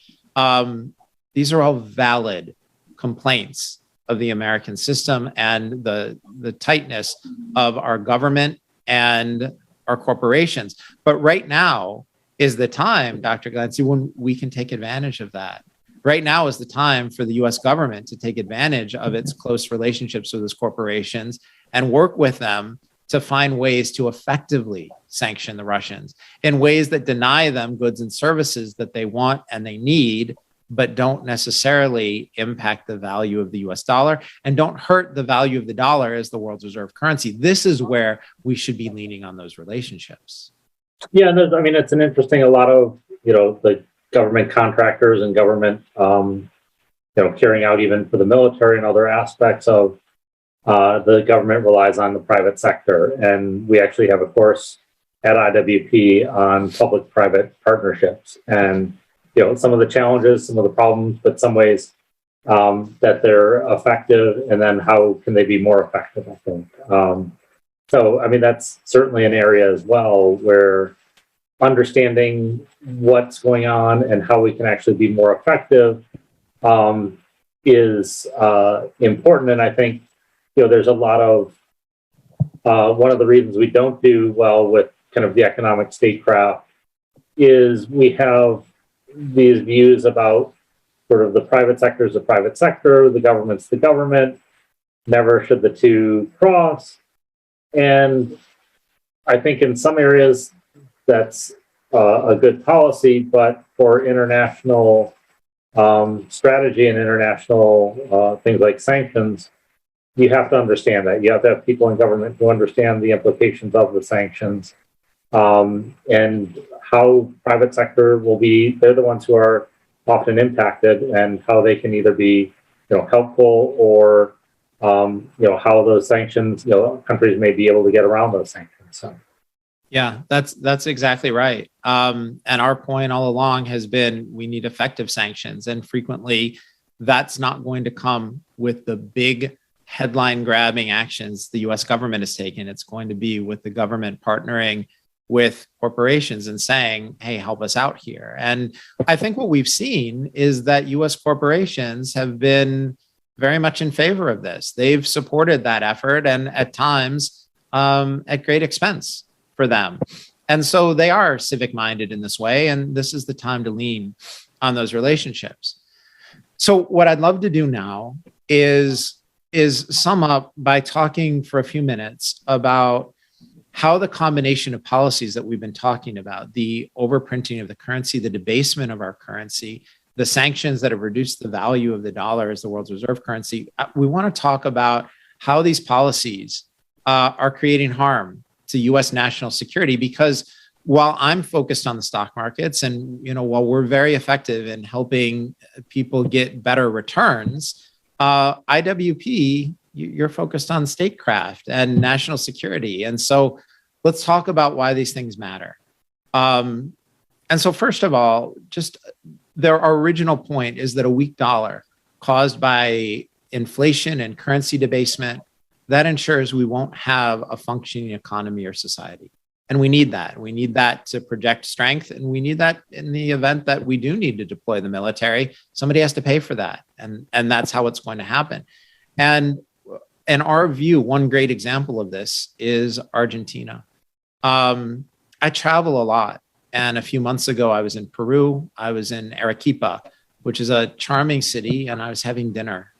These are all valid complaints of the American system and the tightness of our government and our corporations. But right now is the time, Dr. Glancy, when we can take advantage of that. Right now is the time for the US government to take advantage of its close relationships with its corporations and work with them to find ways to effectively sanction the Russians in ways that deny them goods and services that they want and they need, but don't necessarily impact the value of the US dollar and don't hurt the value of the dollar as the world's reserve currency. This is where we should be leaning on those relationships. Yeah, it's an interesting, a lot of, the government contractors and government, carrying out even for the military and other aspects of the government relies on the private sector. And we actually have a course at IWP on public-private partnerships and, some of the challenges, some of the problems, but some ways that they're effective and then how can they be more effective, I think. That's certainly an area as well where understanding what's going on and how we can actually be more effective is important. And I think, there's a lot of, one of the reasons we don't do well with kind of the economic statecraft is we have these views about sort of the private sector is the private sector, the government's the government, never should the two cross. And I think in some areas that's a good policy, but for international strategy and international things like sanctions, you have to understand that. You have to have people in government who understand the implications of the sanctions and how private sector will be, they're the ones who are often impacted and how they can either be, helpful or, how those sanctions, countries may be able to get around those sanctions. So. Yeah, that's exactly right. And our point all along has been we need effective sanctions. And frequently that's not going to come with the big headline grabbing actions the US government has taken. It's going to be with the government partnering with corporations and saying, hey, help us out here. And I think what we've seen is that US corporations have been very much in favor of this. They've supported that effort, and at times at great expense for them. And so they are civic minded in this way. And this is the time to lean on those relationships. So what I'd love to do now is sum up by talking for a few minutes about how the combination of policies that we've been talking about, the overprinting of the currency, the debasement of our currency, the sanctions that have reduced the value of the dollar as the world's reserve currency, we want to talk about how these policies are creating harm to US national security. Because while I'm focused on the stock markets, and while we're very effective in helping people get better returns, IWP, you're focused on statecraft and national security. And so let's talk about why these things matter. And so first of all, just our original point is that a weak dollar caused by inflation and currency debasement, that ensures we won't have a functioning economy or society. And we need that. We need that to project strength. And we need that in the event that we do need to deploy the military. Somebody has to pay for that. And that's how it's going to happen. And in our view, one great example of this is Argentina. I travel a lot. And a few months ago, I was in Peru. I was in Arequipa, which is a charming city. And I was having dinner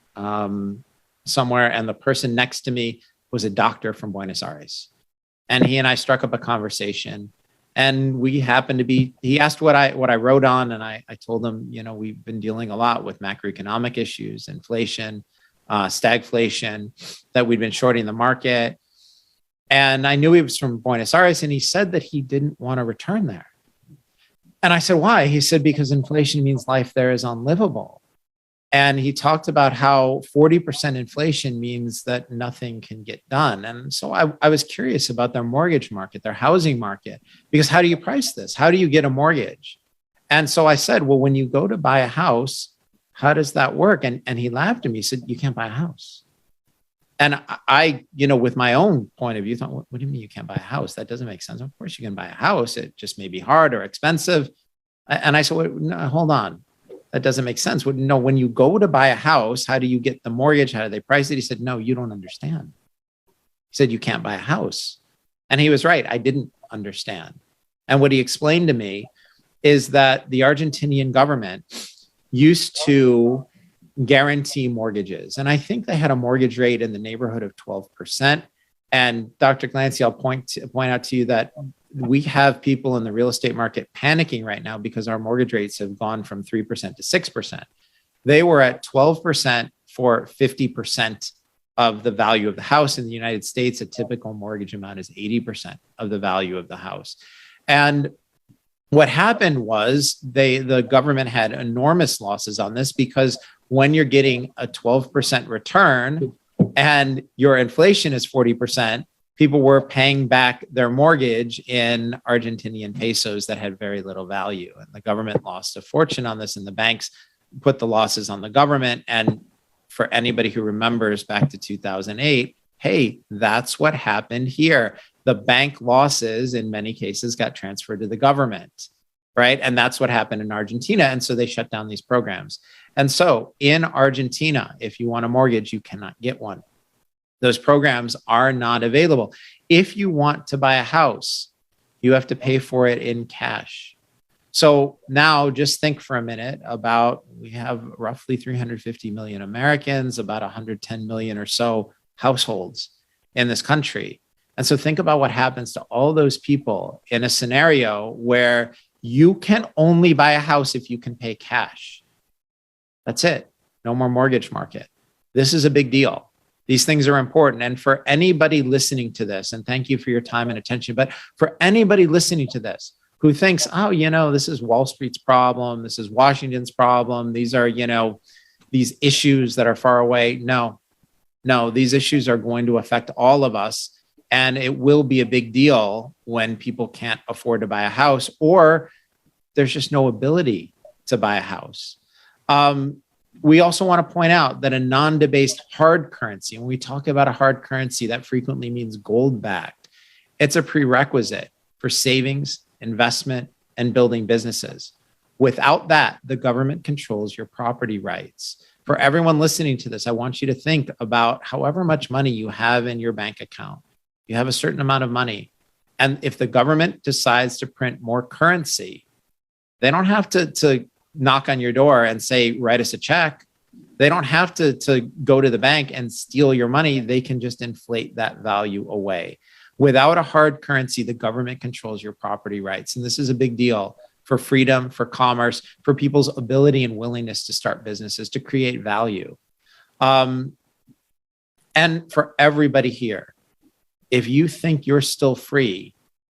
somewhere. And the person next to me was a doctor from Buenos Aires. And he and I struck up a conversation. And we happened to he asked what I wrote on. And I told him, we've been dealing a lot with macroeconomic issues, inflation, stagflation, that we'd been shorting the market. And I knew he was from Buenos Aires. And he said that he didn't want to return there. And I said, why? He said, because inflation means life there is unlivable. And he talked about how 40% inflation means that nothing can get done. And so I was curious about their mortgage market, their housing market, because how do you price this? How do you get a mortgage? And so I said, well, when you go to buy a house, how does that work? And he laughed at me. He said, you can't buy a house. And I, with my own point of view, thought, what do you mean you can't buy a house? That doesn't make sense. Of course you can buy a house. It just may be hard or expensive. And I said, no, hold on. That doesn't make sense. No, when you go to buy a house, how do you get the mortgage? How do they price it? He said, no, you don't understand. He said, you can't buy a house. And he was right. I didn't understand. And what he explained to me is that the Argentinian government used to guarantee mortgages. And I think they had a mortgage rate in the neighborhood of 12%. And Dr. Glancy, I'll point out to you that we have people in the real estate market panicking right now because our mortgage rates have gone from 3% to 6%. They were at 12% for 50% of the value of the house. In the United States, a typical mortgage amount is 80% of the value of the house. And what happened was the government had enormous losses on this, because when you're getting a 12% return and your inflation is 40%, people were paying back their mortgage in Argentinian pesos that had very little value. And the government lost a fortune on this, and the banks put the losses on the government. And for anybody who remembers back to 2008, hey, that's what happened here. The bank losses in many cases got transferred to the government, right? And that's what happened in Argentina. And so they shut down these programs. And so in Argentina, if you want a mortgage, you cannot get one. Those programs are not available. If you want to buy a house, you have to pay for it in cash. So now just think for a minute about, we have roughly 350 million Americans, about 110 million or so households in this country. And so think about what happens to all those people in a scenario where you can only buy a house if you can pay cash. That's it. No more mortgage market. This is a big deal. These things are important. And for anybody listening to this, and thank you for your time and attention, but for anybody listening to this who thinks, oh, this is Wall Street's problem, this is Washington's problem, these are, these issues that are far away. No, these issues are going to affect all of us. And it will be a big deal when people can't afford to buy a house, or there's just no ability to buy a house. we also want to point out that a non-debased hard currency, when we talk about a hard currency, that frequently means gold-backed. It's a prerequisite for savings, investment, and building businesses. Without that, the government controls your property rights. For everyone listening to this, I want you to think about however much money you have in your bank account. You have a certain amount of money. And if the government decides to print more currency, they don't have to knock on your door and say, write us a check. They don't have to go to the bank and steal your money. They can just inflate that value away. Without a hard currency, the government controls your property rights. And this is a big deal for freedom, for commerce, for people's ability and willingness to start businesses, to create value. And for everybody here, if you think you're still free,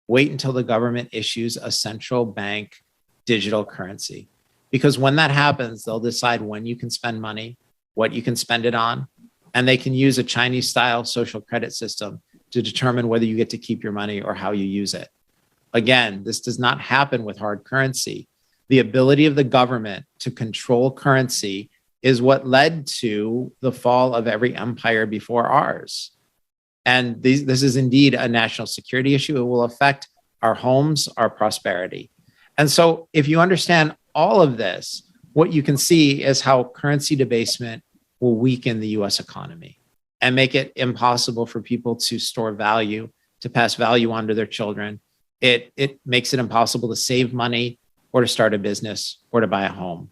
wait until the government issues a central bank digital currency. Because when that happens, they'll decide when you can spend money, what you can spend it on, and they can use a Chinese-style social credit system to determine whether you get to keep your money or how you use it. Again, this does not happen with hard currency. The ability of the government to control currency is what led to the fall of every empire before ours. And this is indeed a national security issue. It will affect our homes, our prosperity. And so if you understand all of this, what you can see is how currency debasement will weaken the US economy and make it impossible for people to store value, to pass value on to their children. It makes it impossible to save money or to start a business or to buy a home.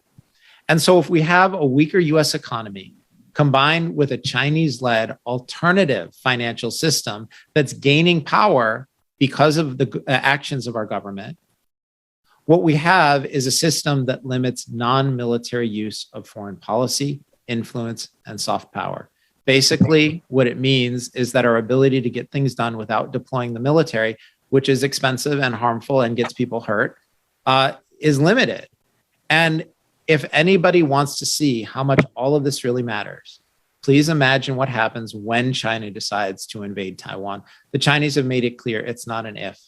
And so if we have a weaker US economy combined with a Chinese-led alternative financial system that's gaining power because of the actions of our government, what we have is a system that limits non-military use of foreign policy, influence, and soft power. Basically, what it means is that our ability to get things done without deploying the military, which is expensive and harmful and gets people hurt, is limited. And if anybody wants to see how much all of this really matters, please imagine what happens when China decides to invade Taiwan. The Chinese have made it clear it's not an if.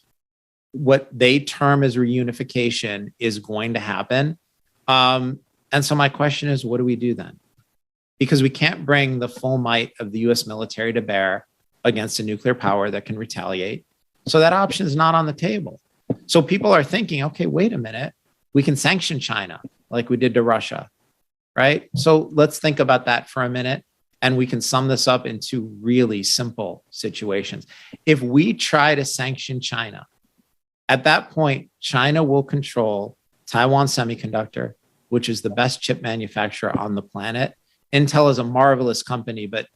What they term as reunification is going to happen. And so my question is, what do we do then? Because we can't bring the full might of the US military to bear against a nuclear power that can retaliate. So that option is not on the table. So people are thinking, okay, wait a minute, we can sanction China like we did to Russia, right? So let's think about that for a minute. And we can sum this up into really simple situations. If we try to sanction China, at that point, China will control Taiwan Semiconductor, which is the best chip manufacturer on the planet. Intel is a marvelous company, but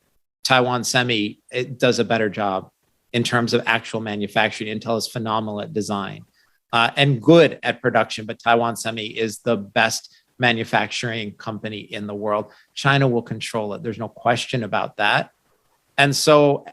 Taiwan Semi, it does a better job in terms of actual manufacturing. Intel is phenomenal at design and good at production, but Taiwan Semi is the best manufacturing company in the world. China will control it. There's no question about that. And so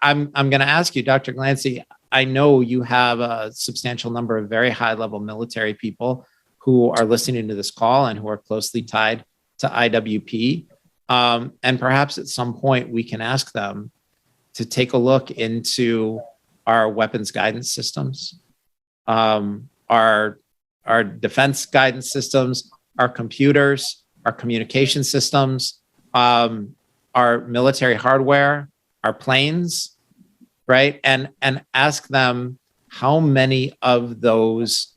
I'm going to ask you, Dr. Glancy, I know you have a substantial number of very high-level military people who are listening to this call and who are closely tied to IWP. And perhaps at some point we can ask them to take a look into our weapons guidance systems, our defense guidance systems, our computers, our communication systems, our military hardware, our planes, right? And ask them how many of those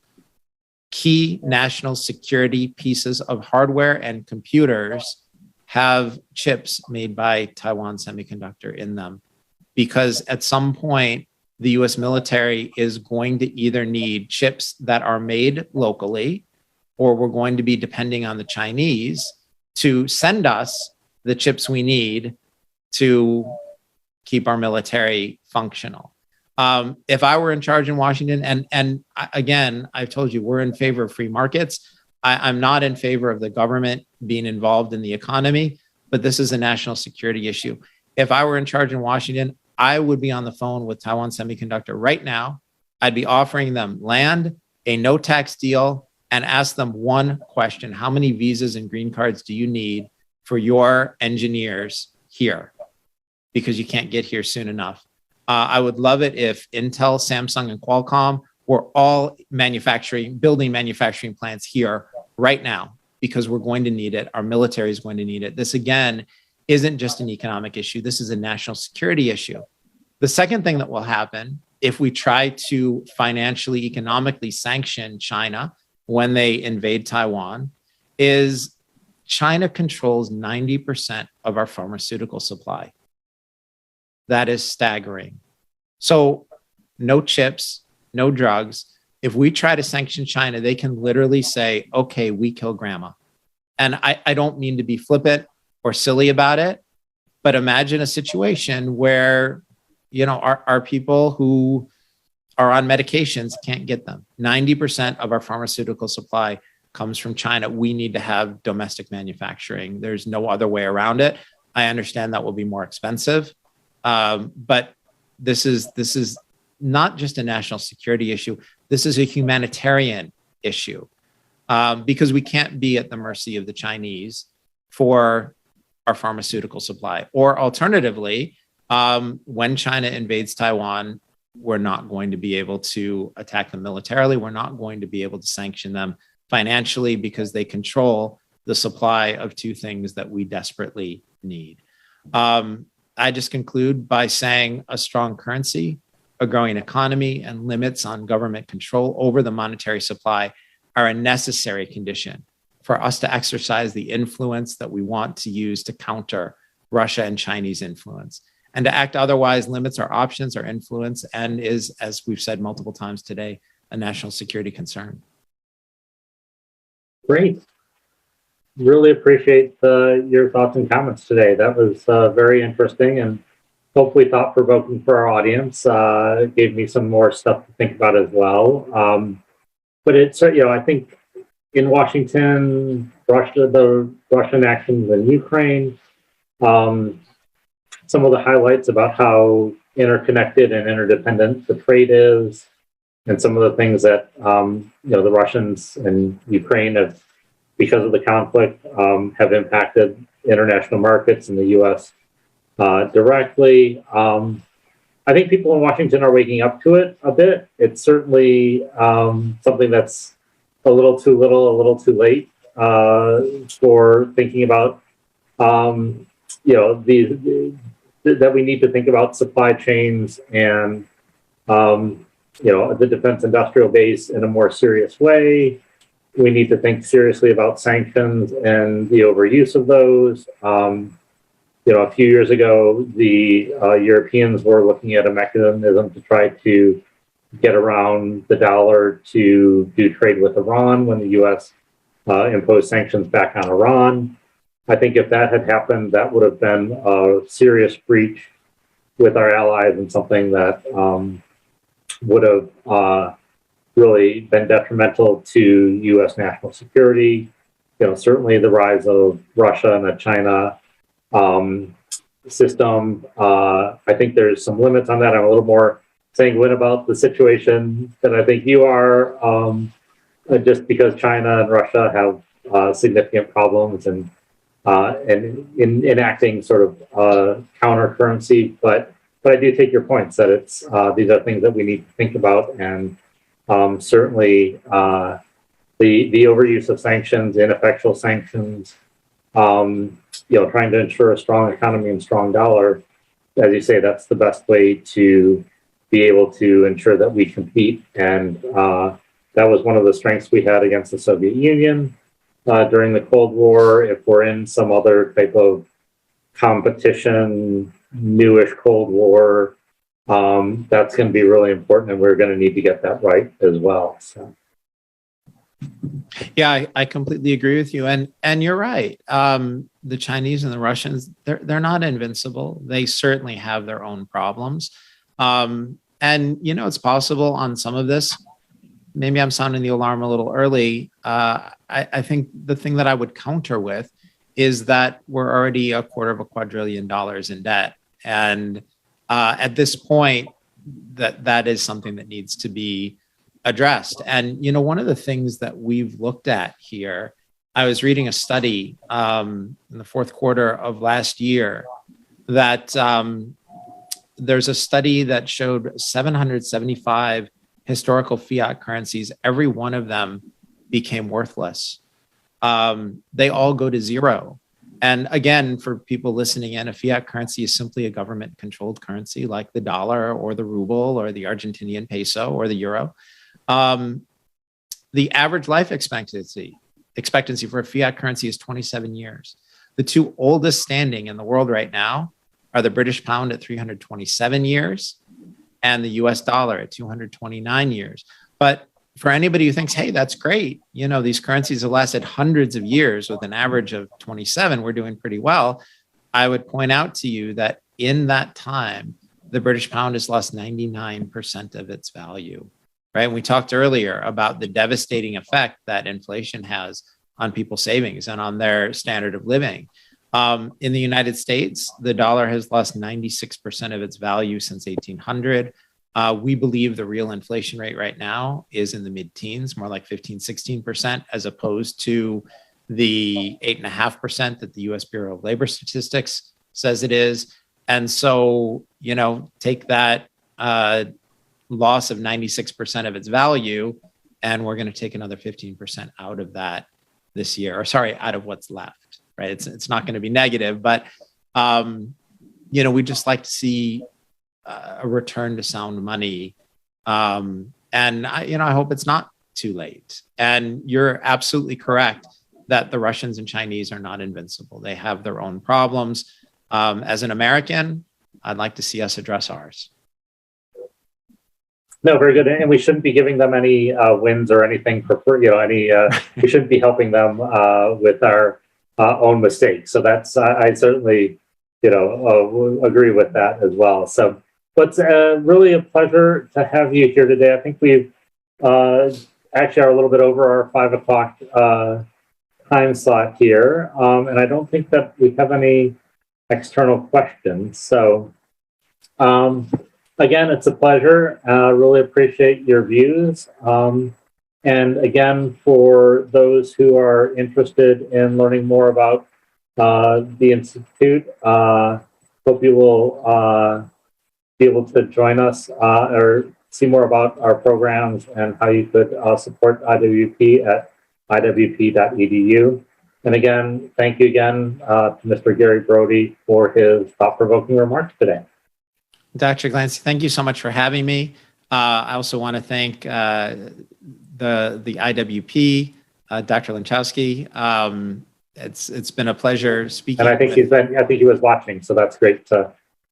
key national security pieces of hardware and computers have chips made by Taiwan Semiconductor in them. Because at some point, the US military is going to either need chips that are made locally, or we're going to be depending on the Chinese to send us the chips we need to keep our military functional. If I were in charge in Washington, and again, I've told you, we're in favor of free markets. I'm not in favor of the government being involved in the economy, but this is a national security issue. If I were in charge in Washington, I would be on the phone with Taiwan Semiconductor right now. I'd be offering them land, a no tax deal, and ask them one question: how many visas and green cards do you need for your engineers here? Because you can't get here soon enough. I would love it if Intel, Samsung, and Qualcomm were all building manufacturing plants here right now. because we're going to need it. Our military is going to need it. This, again, isn't just an economic issue. This is a national security issue. The second thing that will happen if we try to financially, economically sanction China when they invade Taiwan is China controls 90% of our pharmaceutical supply. That is staggering. So no chips, no drugs. If we try to sanction China, they can literally say, okay, we kill grandma. And I don't mean to be flippant or silly about it, but imagine a situation where, our people who are on medications can't get them. 90% of our pharmaceutical supply comes from China. We need to have domestic manufacturing. There's no other way around it. I understand that will be more expensive, but this is not just a national security issue. This is a humanitarian issue because we can't be at the mercy of the Chinese for our pharmaceutical supply. Or alternatively, when China invades Taiwan, we're not going to be able to attack them militarily. We're not going to be able to sanction them financially because they control the supply of two things that we desperately need. I just conclude by saying a strong currency, a growing economy, and limits on government control over the monetary supply are a necessary condition for us to exercise the influence that we want to use to counter Russia and Chinese influence. And to act otherwise limits our options, our influence, and is, as we've said multiple times today, a national security concern. Great. Really appreciate your thoughts and comments today. That was very interesting and hopefully thought-provoking for our audience. It gave me some more stuff to think about as well. But it's, I think in Washington, the Russian actions in Ukraine, some of the highlights about how interconnected and interdependent the trade is, and some of the things that the Russians and Ukraine have, because of the conflict, have impacted international markets in the U.S. Directly. I think people in Washington are waking up to it a bit. It's certainly something that's a little too little, a little too late for thinking about. That we need to think about supply chains and the defense industrial base in a more serious way. We need to think seriously about sanctions and the overuse of those. A few years ago, the Europeans were looking at a mechanism to try to get around the dollar to do trade with Iran when the U.S. Imposed sanctions back on Iran. I think if that had happened, that would have been a serious breach with our allies and something that would have really been detrimental to U.S. national security. Certainly the rise of Russia and the China system. I think there's some limits on that. I'm a little more sanguine about the situation than I think you are, just because China and Russia have significant problems and in enacting sort of counter currency. But I do take your points that it's these are things that we need to think about, and certainly the overuse of sanctions, ineffectual sanctions, trying to ensure a strong economy and strong dollar. As you say, that's the best way to be able to ensure that we compete. And that was one of the strengths we had against the Soviet Union during the Cold War. If we're in some other type of competition, newish Cold War, that's going to be really important, and we're going to need to get that right as well. So. Yeah, I completely agree with you, and you're right. The Chinese and the Russians, they're not invincible. They certainly have their own problems, and it's possible on some of this. Maybe I'm sounding the alarm a little early. I think the thing that I would counter with is that we're already $250 quadrillion in debt, and at this point, that is something that needs to be addressed. And one of the things that we've looked at here, I was reading a study in the fourth quarter of last year that there's a study that showed 775 historical fiat currencies. Every one of them became worthless. they all go to zero. And again, for people listening in, a fiat currency is simply a government-controlled currency like the dollar or the ruble or the Argentinian peso or the euro. The average life expectancy for a fiat currency is 27 years. The two oldest standing in the world right now are the British pound at 327 years and the US dollar at 229 years. But for anybody who thinks, hey, that's great, you know, these currencies have lasted hundreds of years with an average of 27, we're doing pretty well. I would point out to you that in that time, the British pound has lost 99% of its value, right? And we talked earlier about the devastating effect that inflation has on people's savings and on their standard of living. In the United States, the dollar has lost 96% of its value since 1800. We believe the real inflation rate right now is in the mid-teens, more like 15, 16%, as opposed to the 8.5% that the US Bureau of Labor Statistics says it is. And so, you know, take that loss of 96% of its value, and we're going to take another 15% out of that this year, or sorry, out of what's left, right? It's not going to be negative, but, you know, we just like to see a return to sound money. And I hope it's not too late. And you're absolutely correct that the Russians and Chinese are not invincible. They have their own problems. As an American, I'd like to see us address ours. No, very good. And we shouldn't be giving them any wins or anything for, we shouldn't be helping them with our own mistakes. So that's, I certainly, agree with that as well. So, but really a pleasure to have you here today. I think we've actually are a little bit over our 5 o'clock time slot here. And I don't think that we have any external questions. So, again, it's a pleasure. Really appreciate your views. And again, for those who are interested in learning more about the Institute, hope you will be able to join us or see more about our programs and how you could support IWP at iwp.edu. And again, thank you again to Mr. Gary Brode for his thought-provoking remarks today. Dr. Glancy, thank you so much for having me. I also want to thank the IWP, Dr. Linchowski. It's been a pleasure speaking. And I think he was watching, so that's great.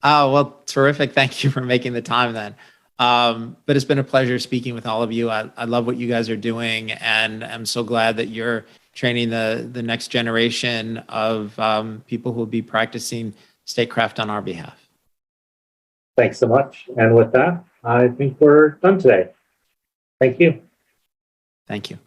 Oh, well, terrific. Thank you for making the time then. But it's been a pleasure speaking with all of you. I love what you guys are doing, and I'm so glad that you're training the next generation of people who will be practicing statecraft on our behalf. Thanks so much. And with that, I think we're done today. Thank you. Thank you.